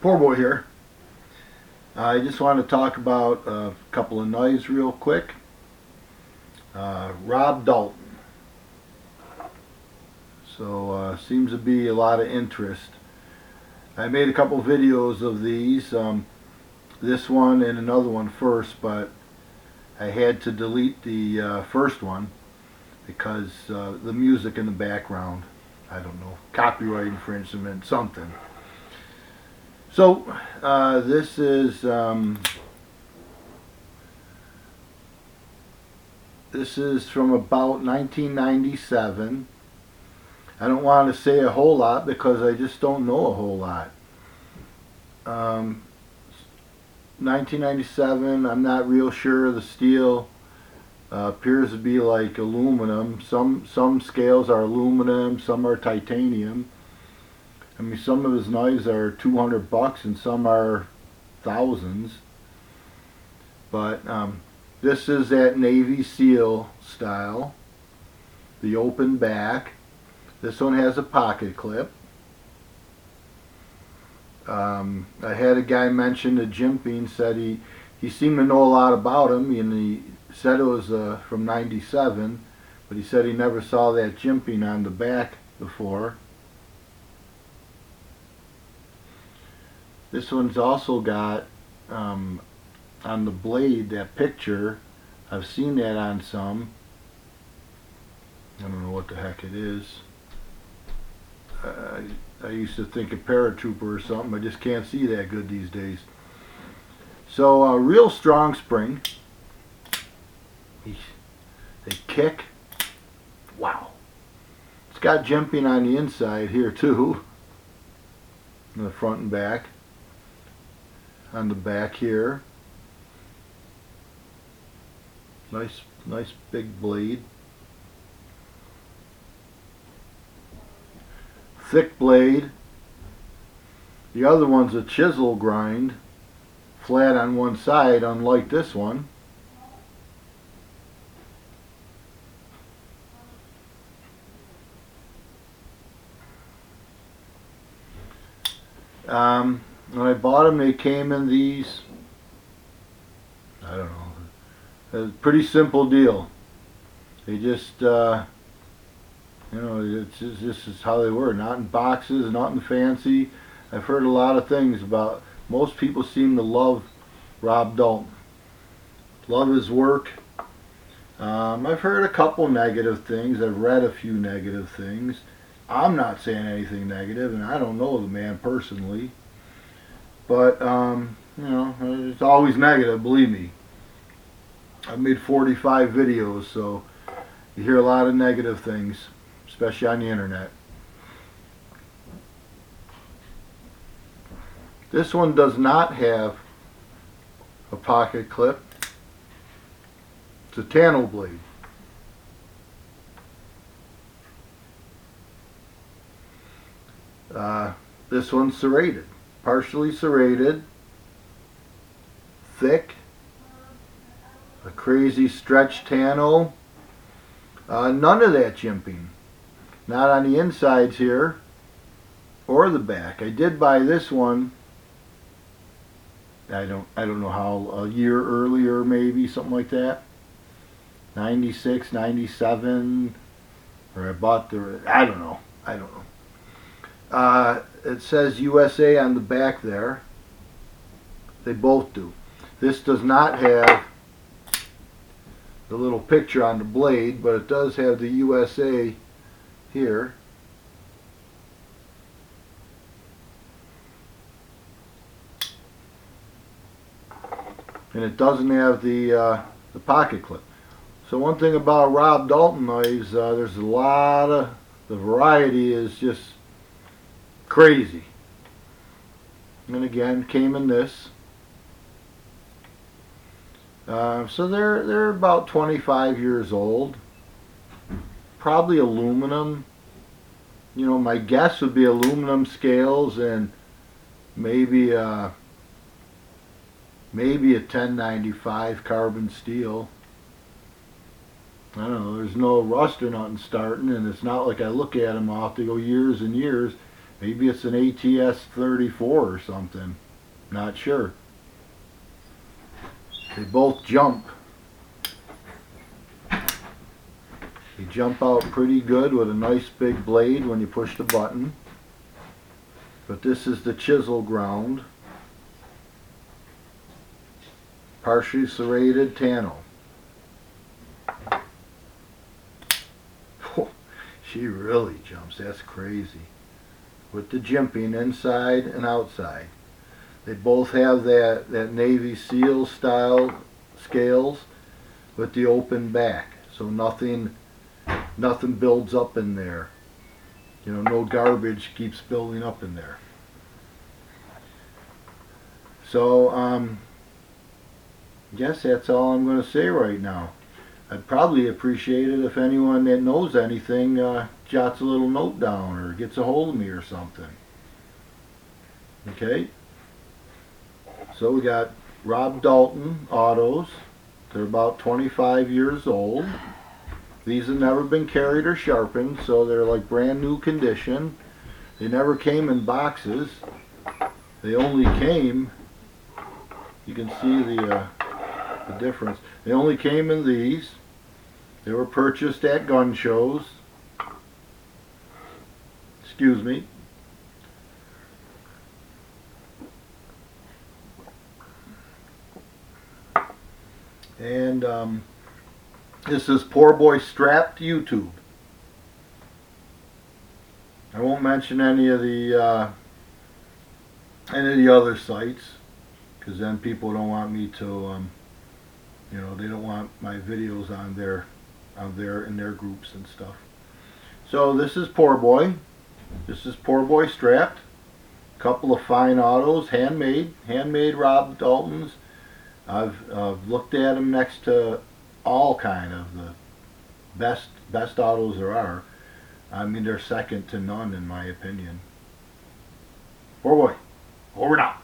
Poor boy here. I just want to talk about a couple of knives real quick. Rob Dalton. So seems to be a lot of interest. I made a couple videos of these. This one and another one first, but I had to delete the first one because the music in the background, I don't know, copyright infringement, something. So this is from about 1997. I don't want to say a whole lot because I just don't know a whole lot. 1997, I'm not real sure. The steel appears to be like aluminum. Some scales are aluminum, some are titanium. I mean, some of his knives are $200 and some are thousands. But this is that Navy SEAL style. The open back. This one has a pocket clip. I had a guy mention the jimping, said he seemed to know a lot about him, and he said it was from '97, but he said he never saw that jimping on the back before. This one's also got on the blade that picture. I've seen that on some. I don't know what the heck it is. I used to think a paratrooper or something. I just can't see that good these days. So a real strong spring. They kick. Wow. It's got jimping on the inside here too. In the front and back. On the back here. Nice big blade. Thick blade. The other one's a chisel grind, flat on one side, unlike this one. When I bought them, they came in these, I don't know, a pretty simple deal. They just you know, this is how they were. Not in boxes, not in fancy. I've heard a lot of things about. Most people seem to love Rob Dalton. Love his work. I've heard a couple negative things. I've read a few negative things. I'm not saying anything negative, and I don't know the man personally. But you know, it's always negative. Believe me. I've made 45 videos, so you hear a lot of negative things, especially on the internet. This one does not have a pocket clip. It's a Tano blade. This one's serrated, partially serrated, thick, a crazy stretch Tano. None of that jimping. Not on the insides here or the back. I did buy this one. I don't know how, a year earlier maybe, something like that. 96, 97, or I bought the, I don't know. It says USA on the back there. They both do. This does not have the little picture on the blade, but it does have the USA here. And it doesn't have the pocket clip. So one thing about Rob Dalton knives, there's a lot of, the variety is just crazy. And again, came in this. So they're about 25 years old. Probably aluminum. You know, my guess would be aluminum scales and maybe a 1095 carbon steel. I don't know, there's no rust or nothing starting, and it's not like I look at them off, they go years and years. Maybe it's an ATS 34 or something. Not sure. They both jump. They jump out pretty good with a nice big blade when you push the button. But this is the chisel ground. Partially serrated Tano. She really jumps. That's crazy. With the jimping inside and outside. They both have that Navy SEAL style scales with the open back. So nothing builds up in there. You know, no garbage keeps building up in there. So, I guess that's all I'm going to say right now. I'd probably appreciate it if anyone that knows anything jots a little note down or gets a hold of me or something. Okay? So we got Rob Dalton Autos. They're about 25 years old. These have never been carried or sharpened, so they're like brand new condition. They never came in boxes. They only came, you can see the difference. They only came in these. They were purchased at gun shows. Excuse me. And this is Poor Boy Strapped YouTube. I won't mention any of the other sites, because then people don't want me to, you know, they don't want my videos on their in their groups and stuff. So this is Poor Boy. This is Poor Boy Strapped. Couple of fine autos, handmade Rob Daltons. I've looked at them next to all kind of the best autos there are. I mean, they're second to none in my opinion. Poor Boy, over now.